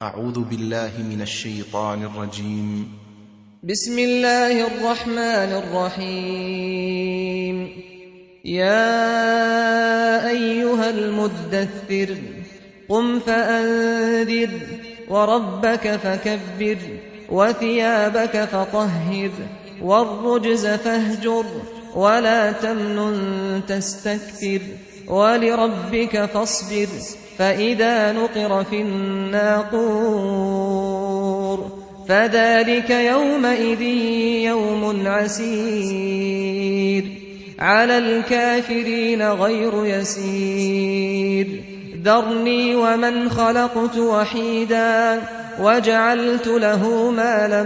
أعوذ بالله من الشيطان الرجيم. بسم الله الرحمن الرحيم. يا أيها المدثر قم فأنذر وربك فكبر وثيابك فطهر والرجز فاهجر ولا تمنن تستكثر ولربك فاصبر فإذا نقر في الناقور فذلك يومئذ يوم عسير على الكافرين غير يسير. ذرني ومن خلقت وحيدا وجعلت له مالا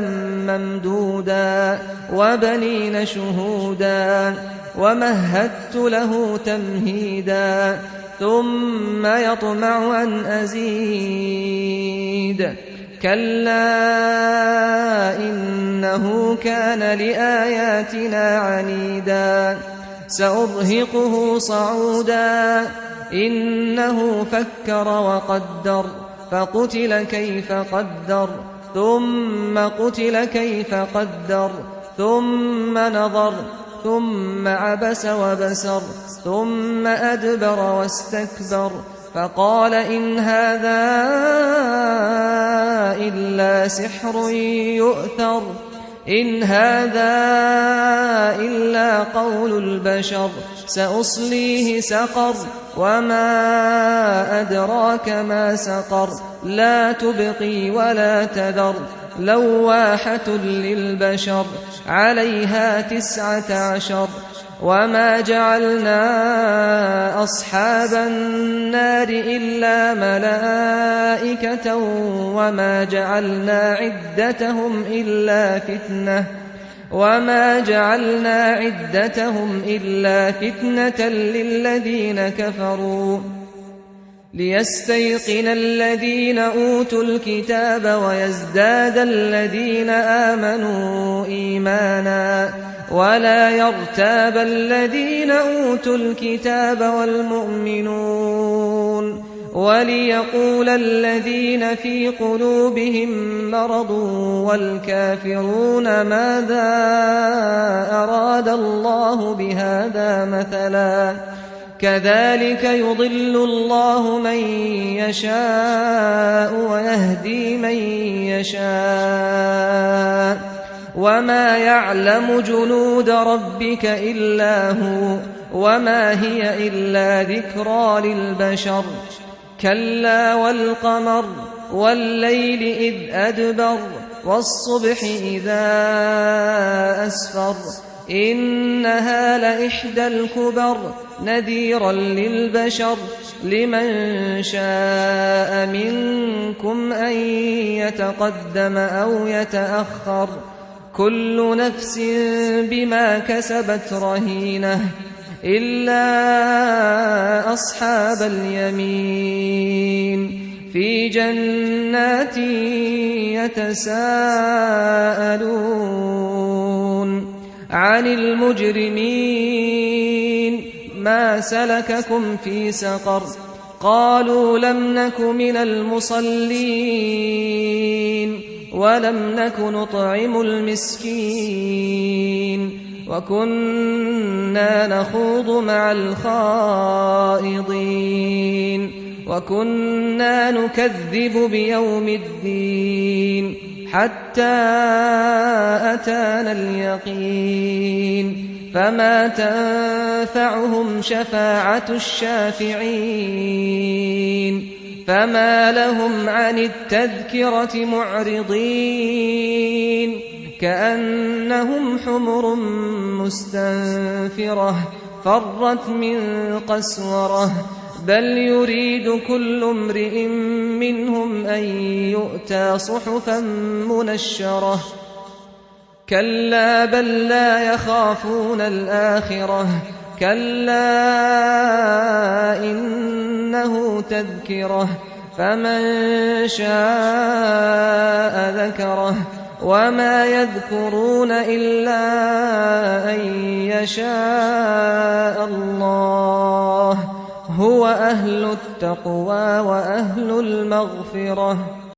ممدودا وبنين شهودا ومهدت له تمهيدا ثم يطمع أن أزيد كلا إنه كان لآياتنا عنيدا سأرهقه صعودا إنه فكر وقدر فقتل كيف قدر ثم قتل كيف قدر ثم نظر ثم عبس وبسر ثم أدبر واستكبر فقال إن هذا إلا سحر يؤثر إن هذا إلا قول البشر سأصليه سقر وما أدراك ما سقر لا تبقي ولا تذر لواحة للبشر عليها 19 وما جعلنا أصحاب النار إلا ملائكة وما جعلنا عدتهم إلا فتنة للذين كفروا ليستيقن الذين أوتوا الكتاب ويزداد الذين آمنوا إيمانا ولا يرتاب الذين أوتوا الكتاب والمؤمنون وليقول الذين في قلوبهم مرض والكافرون ماذا أراد الله بهذا مثلا كذلك يضل الله من يشاء ويهدي من يشاء وما يعلم جنود ربك إلا هو وما هي إلا ذكرى للبشر. كلا والقمر والليل إذ أدبر والصبح إذا أسفر إنها لإحدى الكبر نذيرا للبشر لمن شاء منكم أن يتقدم أو يتأخر كل نفس بما كسبت رهينة إلا أصحاب اليمين في جنات يتساءلون عن المجرمين ما سلككم في سقر قالوا لم نك من المصلين ولم نك نطعم المسكين وكنا نخوض مع الخائضين وكنا نكذب بيوم الدين حتى أتانا اليقين فما تنفعهم شفاعة الشافعين فما لهم عن التذكرة معرضين كأنهم حمر مستنفرة فرت من قسورة بل يريد كل امرئ منهم أن يؤتى صحفا منشرة كلا بل لا يخافون الآخرة كلا إنه تذكرة فمن شاء ذكره وما يذكرون إلا أن يشاء الله هو أهل التقوى وأهل المغفرة